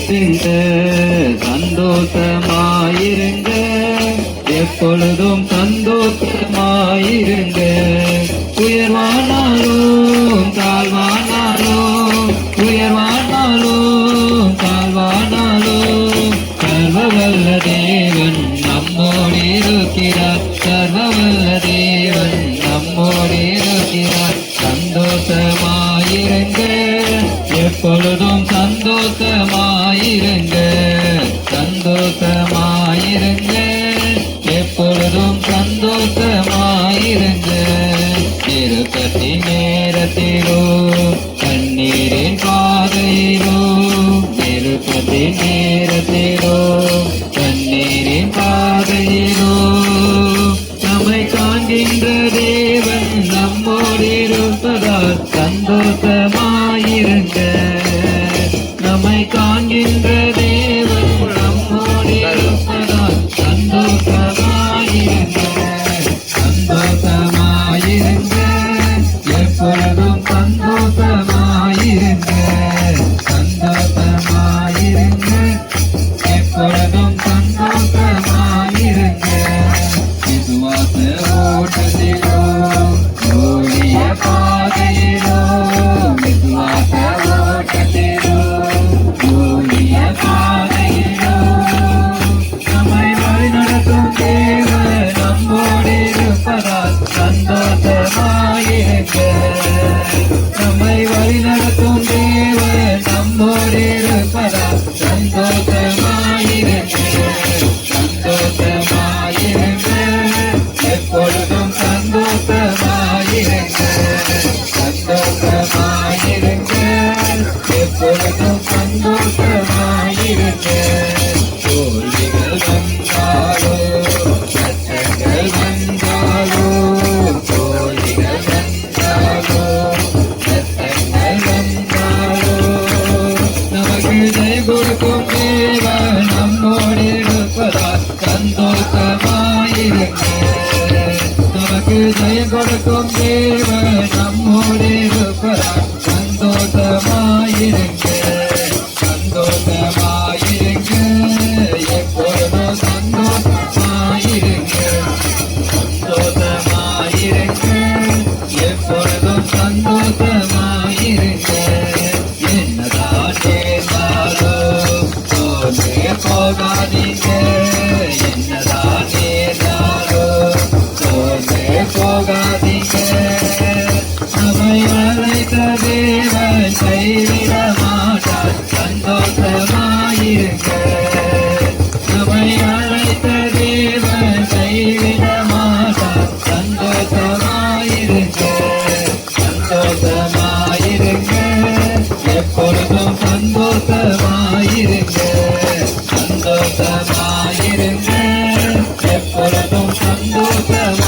நடத்துங்க, சந்தோஷமாயிருங்க, எப்பொழுதும் சந்தோஷமாயிருங்க. உயர்வானாலும் தாழ்வானாலும், உயர்வானாலும் தாழ்வானாலும், சர்வவல்ல தேவன் நம்மோடு இருக்கிறார், சர்வவல்ல தேவன் நம்மோடு இருக்கிறார். சந்தோஷமாயிருங்க, எப்பொழுதும் சந்தோஷமாயிருங்க, சந்தோஷமாயிருங்க, எப்பொழுதும் சந்தோஷமாயிருங்க. நெருக்கத்தின் நேரத்திலோ கண்ணீரின் பாதையிலோ, நெருக்கத்தின் நேரத்திலோ கண்ணீரின் பாதையிலோ, நம்மை காண்கின்ற தேவன் நம்மோடு இருப்பதால் சந்தோஷமாயிருங்க. நம்மை காண்கின்ற தேவன் நம்மோடு இருப்பதால் சந்தோஷமாயிருங்க, சந்தோஷமாயிருங்க, எப்பொழுதும் சந்தோஷமாயிருங்க, சந்தோஷமாயிருங்க, எப்பொழுதும் சந்தோஷமாயிருங்க. விசுவாச ஓட்டத்திலோ ஓடிய பாதையிலோ, விசுவாச ஓட்டத்திலோ ஓடிய பாதையிலோ, நம்மை வழிநடத்தும் தேவன் நம்மோடு இருப்பதால் சந்தோஷமாயிருங்க. நம்மை வழிநடத்தும் தேவன் நம்மோடு இருப்பதால் சந்தோஷமாயிருங்க, சந்தோஷமாயிருங்க, எப்பொழுதும் சந்தோஷமாயிருங்க, சந்தோஷமாயிருங்க, எப்பொழுதும் சந்தோஷமாயிருங்க. தோல்விகள் வந்தாலோ கஷ்டங்கள் வந்தாலோ, தோல்விகள் வந்தாலோ கஷ்டங்கள் வந்தாலோ, நமக்கு ஜெய கொடுக்கும் தேவன் நம்மோடு இருப்பதால் சந்தோஷமாயிருங்க. நமக்கு ஜெயம் கொடுக்கும் தேவன் நம்மோடு இருப்பதால் சந்தோஷமாயிருங்க, சந்தோஷமாயிருங்க, எப்பொழுதும் சந்தோஷமாயிருங்க, சந்தோஷமாயிருங்க, எப்பொழுதும் சந்தோஷமாயிருங்க. என்னதான் நேர்ந்தாலும் சோர்ந்து போகாதீங்க, என்னதான் நேர்ந்தாலும் சோர்ந்து போகாதீங்க. நம்மை அழைத்த தேவன் கைவிட மாட்டார், சந்தோஷமாயிருங்க. நம்மை அழைத்த தேவன் கைவிட மாட்டார், சந்தோஷமாயிருங்க, சந்தோஷமாயிருங்க, எப்பொழுதும் சந்தோஷமாயிருங்க, சந்தோஷமாயிருங்க, எப்பொழுதும் சந்தோஷம்